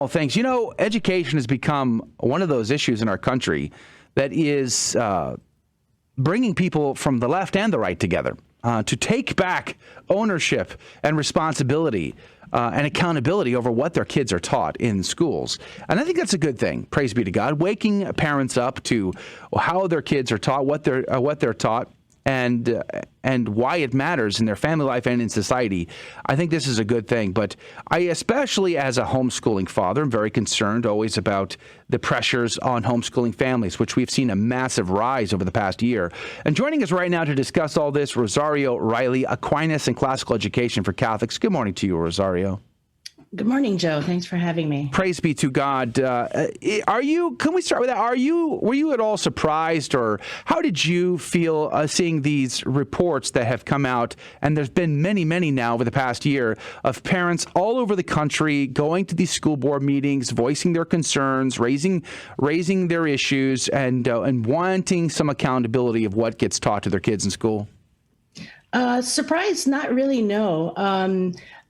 Well, thanks. You know, education has become one of those issues in our country that is bringing people from the left and the right together to take back ownership and responsibility and accountability over what their kids are taught in schools. And I think that's a good thing. Praise be to God. Waking parents up to how their kids are taught, what they're taught, and why it matters in their family life and in society. I think this is a good thing. But I, especially as a homeschooling father, am very concerned always about the pressures on homeschooling families, which we've seen a massive rise over the past year. And joining us right now to discuss all this, Rosario Riley, Aquinas and Classical Education for Catholics. Good morning to you, Rosario. Good morning, Joe. Thanks for having me. Praise be to God. Can we start with that? Were you at all surprised, or how did you feel seeing these reports that have come out? And there's been many now over the past year of parents all over the country going to these school board meetings, voicing their concerns, raising their issues, and wanting some accountability of what gets taught to their kids in school. Surprised? Not really, no.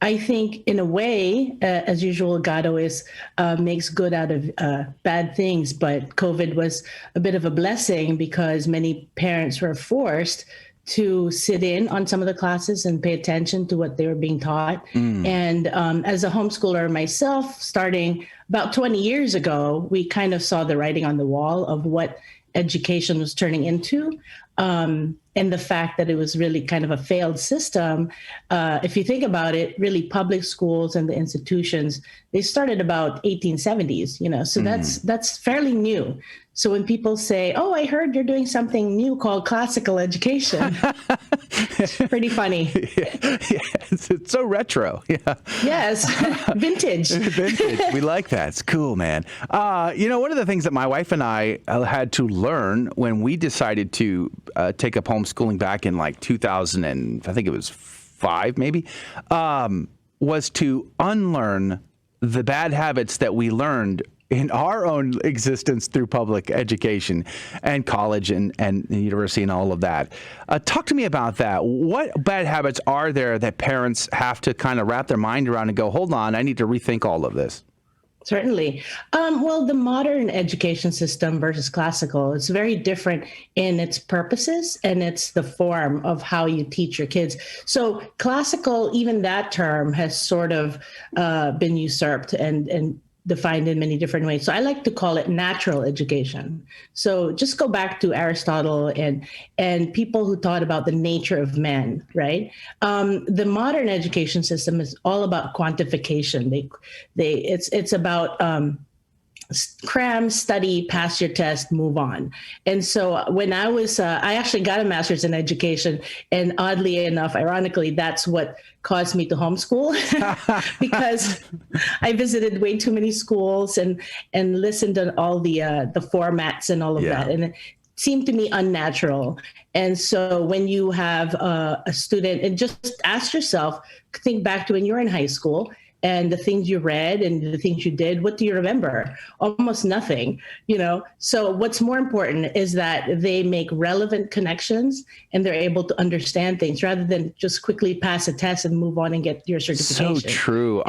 I think in a way, as usual, God always makes good out of bad things. But COVID was a bit of a blessing because many parents were forced to sit in on some of the classes and pay attention to what they were being taught. And as a homeschooler myself, starting about 20 years ago, we kind of saw the writing on the wall of what education was turning into. And the fact that it was really kind of a failed system. If you think about it, really public schools and the institutions, they started about 1870s, so that's fairly new. So when people say, oh, I heard you're doing something new called classical education, it's pretty funny. It's so retro. Yeah. Yes. Vintage. Vintage. We like that. It's cool, man. One of the things that my wife and I had to learn when we decided to take up homeschooling back in like 2000 and I think it was 5 maybe, was to unlearn the bad habits that we learned in our own existence through public education and college and university and all of that. Talk to me about that. What bad habits are there that parents have to kind of wrap their mind around and go, hold on, I need to rethink all of this? Certainly. Well, the modern education system versus classical, it's very different in its purposes and it's the form of how you teach your kids. So classical, even that term has sort of been usurped and defined in many different ways. So I like to call it natural education. So just go back to Aristotle and people who taught about the nature of man, right? The modern education system is all about quantification. It's about cram, study, pass your test, move on. And so when I was, I actually got a master's in education, and oddly enough, ironically, that's what caused me to homeschool because I visited way too many schools and listened to all the formats and all of that. And it seemed to me unnatural. And so when you have a student, and just ask yourself, think back to when you were in high school, and the things you read and the things you did, what do you remember? Almost nothing, So what's more important is that they make relevant connections and they're able to understand things rather than just quickly pass a test and move on and get your certification. So true.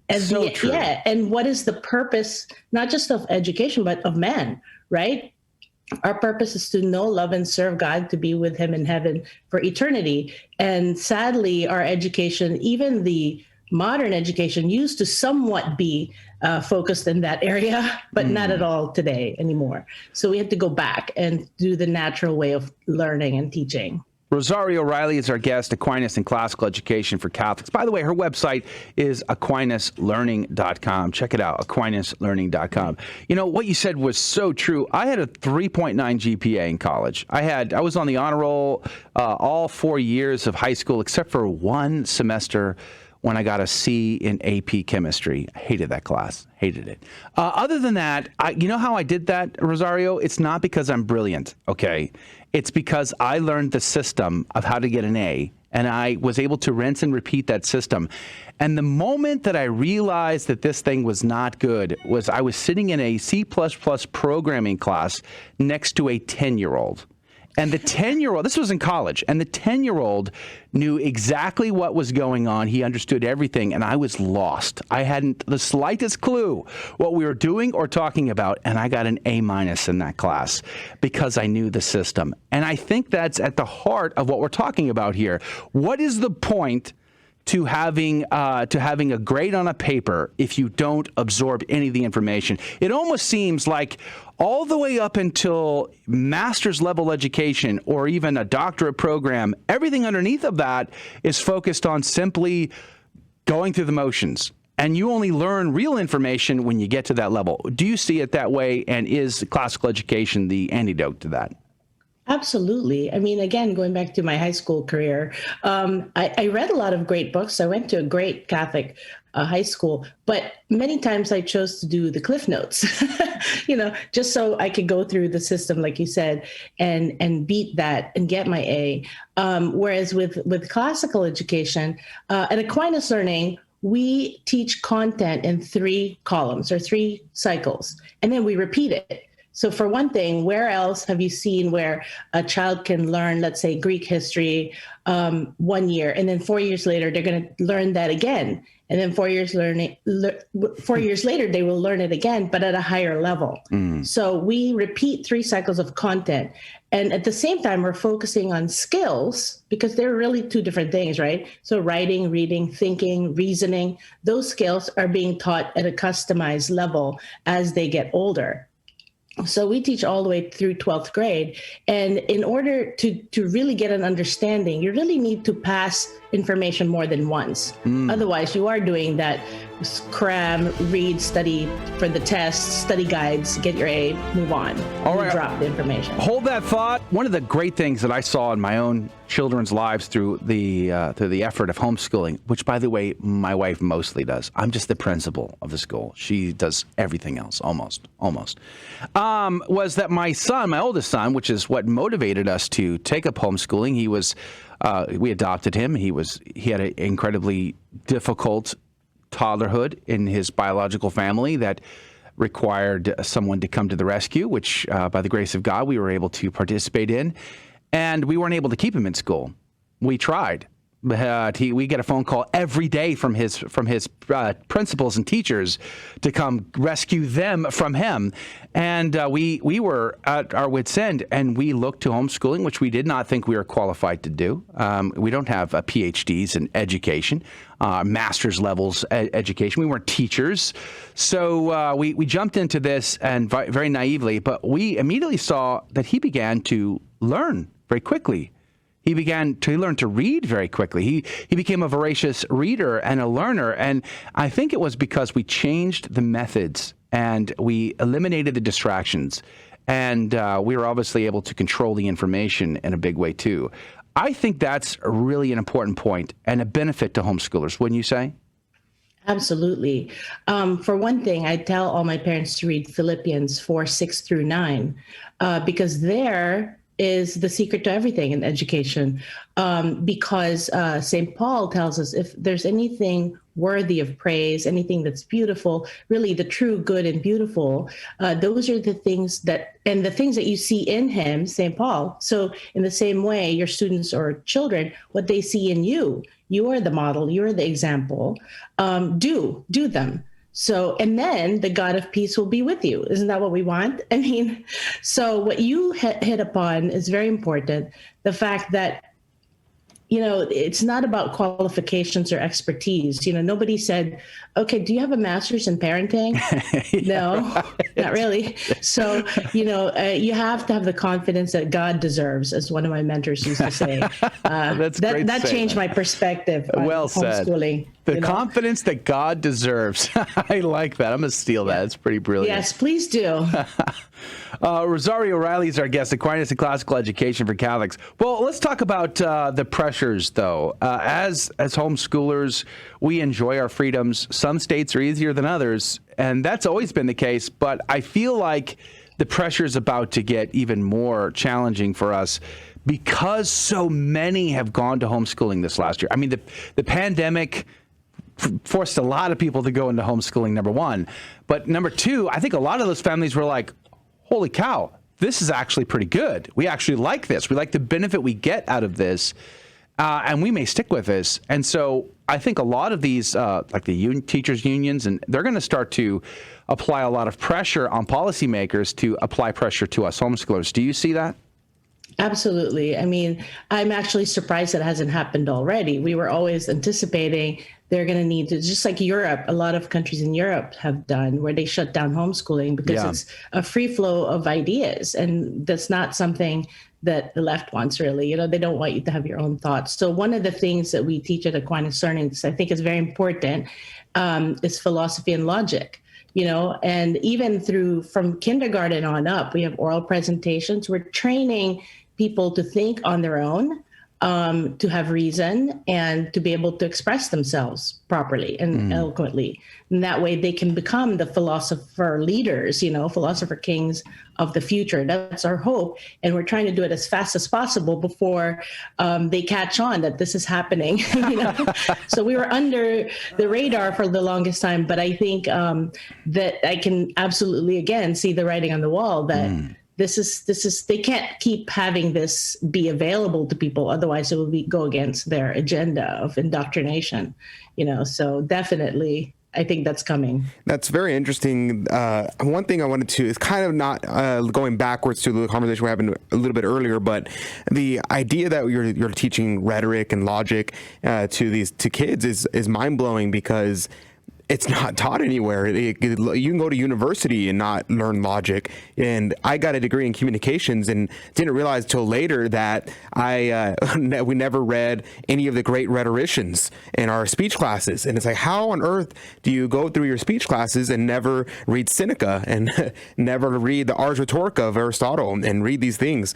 True. Yeah. And what is the purpose, not just of education, but of man, right? Our purpose is to know, love, and serve God, to be with him in heaven for eternity. And sadly, our education, even the modern education, used to somewhat be focused in that area, but not at all today anymore. So we have to go back and do the natural way of learning and teaching. Rosario Riley is our guest, Aquinas and Classical Education for Catholics. By the way, her website is aquinaslearning.com. Check it out, aquinaslearning.com. What you said was so true. I had a 3.9 GPA in college. I was on the honor roll all 4 years of high school, except for one semester when I got a C in AP chemistry. I hated that class. Hated it. Other than that, you know how I did that, Rosario? It's not because I'm brilliant, okay? It's because I learned the system of how to get an A, and I was able to rinse and repeat that system. And the moment that I realized that this thing was not good was I was sitting in a C++ programming class next to a 10-year-old. And the 10-year-old, this was in college, and the 10-year-old knew exactly what was going on. He understood everything, and I was lost. I hadn't the slightest clue what we were doing or talking about, and I got an A- in that class because I knew the system. And I think that's at the heart of what we're talking about here. What is the point to having a grade on a paper if you don't absorb any of the information? It almost seems like all the way up until master's level education or even a doctorate program, everything underneath of that is focused on simply going through the motions. And you only learn real information when you get to that level. Do you see it that way? And is classical education the antidote to that? Absolutely. I mean, again, going back to my high school career, I read a lot of great books. I went to a great Catholic high school, but many times I chose to do the Cliff Notes, just so I could go through the system, like you said, and beat that and get my A. Whereas with classical education, at Aquinas Learning, we teach content in 3 columns or 3 cycles, and then we repeat it. So for one thing, where else have you seen where a child can learn, let's say, Greek history 1 year, and then 4 years later, they're going to learn that again. And then 4 years later, they will learn it again, but at a higher level. So we repeat 3 cycles of content. And at the same time, we're focusing on skills because they're really 2 different things, right? So writing, reading, thinking, reasoning, those skills are being taught at a customized level as they get older. So we teach all the way through 12th grade. And in order to really get an understanding, you really need to pass information more than once. Otherwise, you are doing that cram, read, study for the test, study guides, get your A, move on. All right. Drop the information. Hold that thought. One of the great things that I saw in my own children's lives through the effort of homeschooling, which, by the way, my wife mostly does. I'm just the principal of the school. She does everything else, almost. Was that my son, my oldest son, which is what motivated us to take up homeschooling. He was, we adopted him. He had an incredibly difficult toddlerhood in his biological family that required someone to come to the rescue, which by the grace of God, we were able to participate in. And we weren't able to keep him in school. We tried. We get a phone call every day from his principals and teachers to come rescue them from him. And we were at our wits' end, and we looked to homeschooling, which we did not think we were qualified to do. We don't have PhDs in education, master's levels education. We weren't teachers. So we jumped into this and very naively, but we immediately saw that he began to learn very quickly. He began to learn to read very quickly. He became a voracious reader and a learner. And I think it was because we changed the methods and we eliminated the distractions. And we were obviously able to control the information in a big way, too. I think that's really an important point and a benefit to homeschoolers, wouldn't you say? Absolutely. For one thing, I tell all my parents to read Philippians 4:6-9, because there is the secret to everything in education, because St. Paul tells us if there's anything worthy of praise, anything that's beautiful, really the true, good, and beautiful, those are the things that you see in him, St. Paul. So in the same way, your students or children, what they see in you, you are the model, you're the example, do them. So, and then the God of peace will be with you. Isn't that what we want? I mean, so what you hit upon is very important. The fact that, it's not about qualifications or expertise. Nobody said, okay, do you have a master's in parenting? No, not really. So, you have to have the confidence that God deserves, as one of my mentors used to say. That changed my perspective on homeschooling. The confidence that God deserves. I like that. I'm going to steal that. It's pretty brilliant. Yes, please do. Rosario Riley is our guest, Aquinas in Classical Education for Catholics. Well, let's talk about the pressures, though. As homeschoolers, we enjoy our freedoms. Some states are easier than others, and that's always been the case. But I feel like the pressure is about to get even more challenging for us because so many have gone to homeschooling this last year. I mean, the pandemic forced a lot of people to go into homeschooling, number one. But number two, I think a lot of those families were like, holy cow, this is actually pretty good. We actually like this. We like the benefit we get out of this, and we may stick with this. And so I think a lot of these, like the teachers' unions, and they're going to start to apply a lot of pressure on policymakers to apply pressure to us homeschoolers. Do you see that? Absolutely. I mean, I'm actually surprised that hasn't happened already. We were always anticipating they're going to need to, just like Europe, a lot of countries in Europe have done, where they shut down homeschooling because it's a free flow of ideas. And that's not something that the left wants, really. You know, they don't want you to have your own thoughts. So one of the things that we teach at Aquinas Learning, I think is very important, is philosophy and logic. You know, and even from kindergarten on up, we have oral presentations. We're training people to think on their own, to have reason, and to be able to express themselves properly and eloquently. And that way they can become the philosopher leaders, you know, philosopher kings of the future. That's our hope. And we're trying to do it as fast as possible before they catch on that this is happening. You know? So we were under the radar for the longest time. But I think that I can absolutely, again, see the writing on the wall that this is they can't keep having this be available to people. Otherwise it will go against their agenda of indoctrination, you know, so definitely I think that's coming. That's very interesting. One thing I wanted to is kind of not going backwards to the conversation we had a little bit earlier, but the idea that you're teaching rhetoric and logic to kids is mind blowing, because it's not taught anywhere. You can go to university and not learn logic. And I got a degree in communications and didn't realize till later that we never read any of the great rhetoricians in our speech classes. And it's like, how on earth do you go through your speech classes and never read Seneca and never read the Ars Rhetorica of Aristotle and read these things?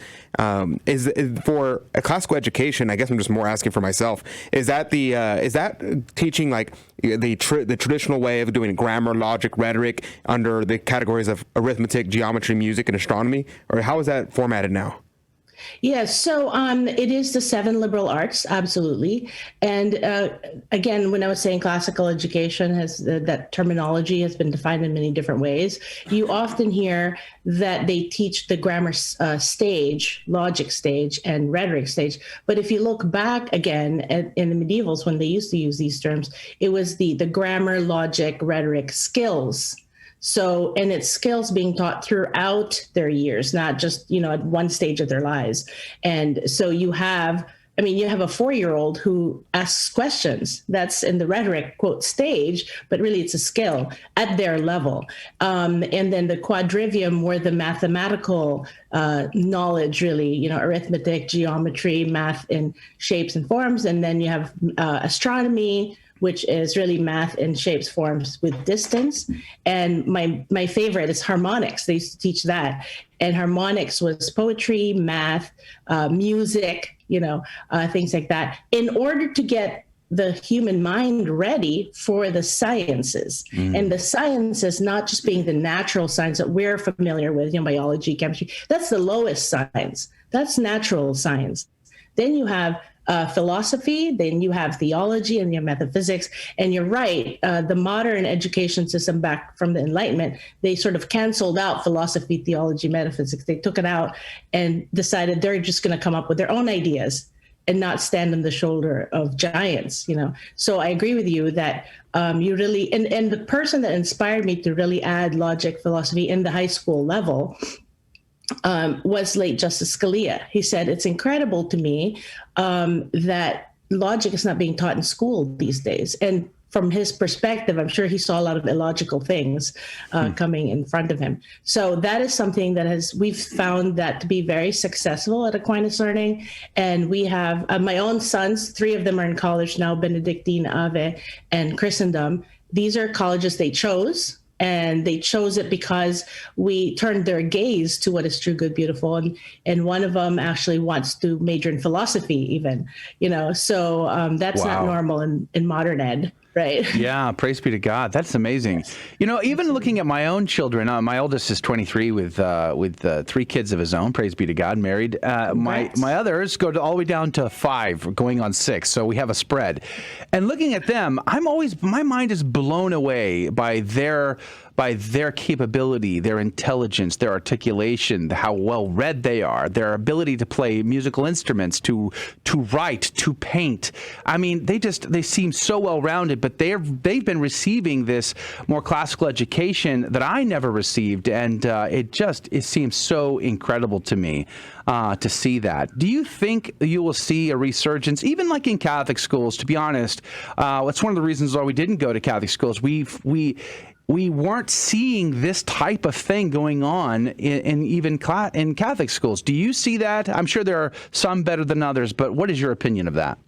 Is for a classical education, I guess I'm just more asking for myself, is that teaching like the traditional way of doing grammar, logic, rhetoric under the categories of arithmetic, geometry, music, and astronomy? Or how is that formatted now? Yes, so it is the 7 liberal arts, absolutely. And again, when I was saying classical education, that terminology has been defined in many different ways. You often hear that they teach the grammar stage, logic stage, and rhetoric stage. But if you look back again in the medievals, when they used to use these terms, it was the grammar, logic, rhetoric skills. So, and it's skills being taught throughout their years, not just, you know, at one stage of their lives. And so you have a 4-year-old who asks questions. That's in the rhetoric quote stage, but really it's a skill at their level. And then the quadrivium, where the mathematical knowledge, really, you know, arithmetic, geometry, math in shapes and forms. And then you have astronomy, which is really math in shapes, forms with distance. And my favorite is harmonics. They used to teach that. And harmonics was poetry, math, music, you know, things like that, in order to get the human mind ready for the sciences. And the sciences, not just being the natural science that we're familiar with, you know, biology, chemistry, that's the lowest science. That's natural science. Then you have philosophy, then you have theology, and you have metaphysics. And you're right, the modern education system back from the Enlightenment, they sort of canceled out philosophy, theology, metaphysics. They took it out and decided they're just going to come up with their own ideas and not stand on the shoulder of giants, you know. So I agree with you that you really, and the person that inspired me to really add logic, philosophy in the high school level was late Justice Scalia. He said, it's incredible to me that logic is not being taught in school these days. And from his perspective, I'm sure he saw a lot of illogical things coming in front of him. So that is something that we've found that to be very successful at Aquinas Learning. And we have my own sons, 3 of them are in college now, Benedictine, Ave, and Christendom. These are colleges they chose. And they chose it because we turned their gaze to what is true, good, beautiful. And one of them actually wants to major in philosophy even, you know, so that's not normal in modern ed. Right. Yeah. Praise be to God. That's amazing. Yes. You know, even looking at my own children, my oldest is 23 with 3 kids of his own. Praise be to God. Married. My others go all the way down to 5, going on 6. So we have a spread. And looking at them, my mind is blown away by by their capability, their intelligence, their articulation, how well read they are, their ability to play musical instruments, to write, to paint. I mean, they seem so well rounded, but they've been receiving this more classical education that I never received, and it seems so incredible to me to see that. Do you think you will see a resurgence, even like in Catholic schools? To be honest, that's one of the reasons why we didn't go to Catholic schools. We weren't seeing this type of thing going on in Catholic schools. Do you see that? I'm sure there are some better than others, but what is your opinion of that?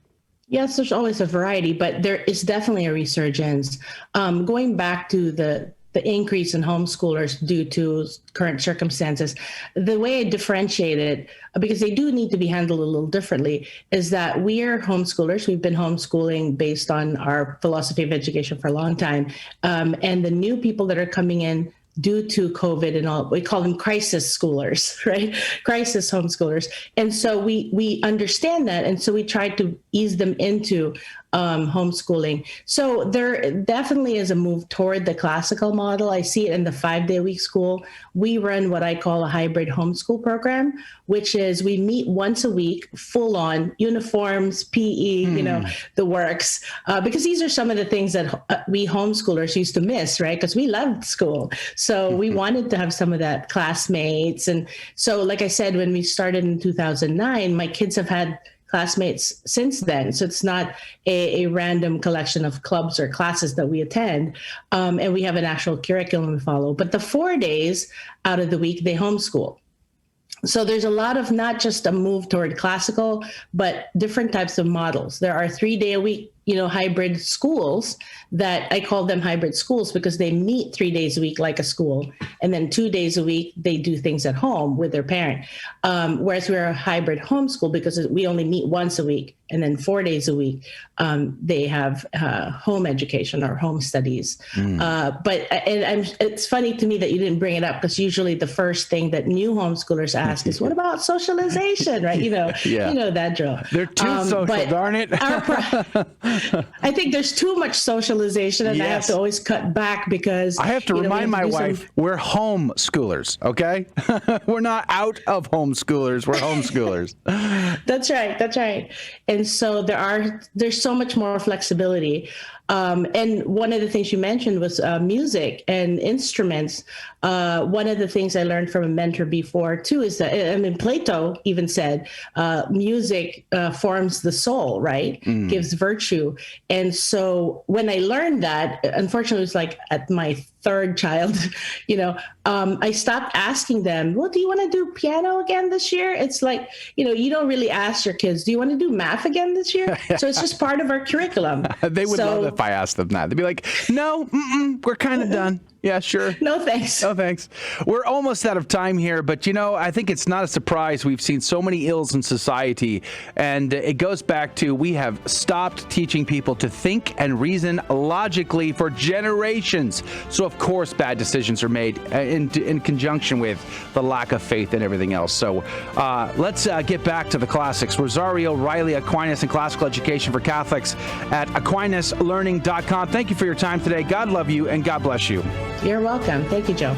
Yes, there's always a variety, but there is definitely a resurgence. Going back to the increase in homeschoolers due to current circumstances, the way I differentiate it, because they do need to be handled a little differently, is that we are homeschoolers. We've been homeschooling based on our philosophy of education for a long time. And the new people that are coming in due to COVID and all, we call them crisis schoolers, right? Crisis homeschoolers. And so we understand that. And so we try to ease them into homeschooling. So there definitely is a move toward the classical model. I see it in the 5-day-a-week school. We run what I call a hybrid homeschool program, which is we meet once a week, full on uniforms, PE, the works, because these are some of the things that we homeschoolers used to miss, right? Because we loved school. So we wanted to have some of that classmates. And so, like I said, when we started in 2009, my kids have had classmates since then. So it's not a random collection of clubs or classes that we attend. And we have an actual curriculum we follow. But the 4 days out of the week, they homeschool. So there's a lot of not just a move toward classical, but different types of models. There are 3-day-a-week, hybrid schools that I call them hybrid schools because they meet 3 days a week like a school. And then 2 days a week, they do things at home with their parent. Whereas we're a hybrid homeschool because we only meet once a week. And then 4 days a week, they have home education or home studies. But it's funny to me that you didn't bring it up because usually the first thing that new homeschoolers ask is, what about socialization, right? You know that drill. They're too social, darn it. I think there's too much socialization, and I have to always cut back because I have to remind my wife we're homeschoolers, okay? We're not out of homeschoolers, we're homeschoolers. That's right. And so there's so much more flexibility. And one of the things you mentioned was music and instruments. One of the things I learned from a mentor before too is that, Plato even said, music forms the soul, right? Gives virtue. And so when I learned that, unfortunately, it was like at my third child, I stopped asking them, well, do you want to do piano again this year? It's like, you don't really ask your kids, do you want to do math again this year? So it's just part of our curriculum. They would love if I asked them that. They'd be like, no, we're kind of done. Yeah, sure. No, thanks. No, thanks. We're almost out of time here, but I think it's not a surprise. We've seen so many ills in society, and it goes back to we have stopped teaching people to think and reason logically for generations. So, of course, bad decisions are made in conjunction with the lack of faith and everything else. So let's get back to the classics. Rosario Riley, Aquinas and Classical Education for Catholics at AquinasLearning.com. Thank you for your time today. God love you, and God bless you. You're welcome. Thank you, Joe.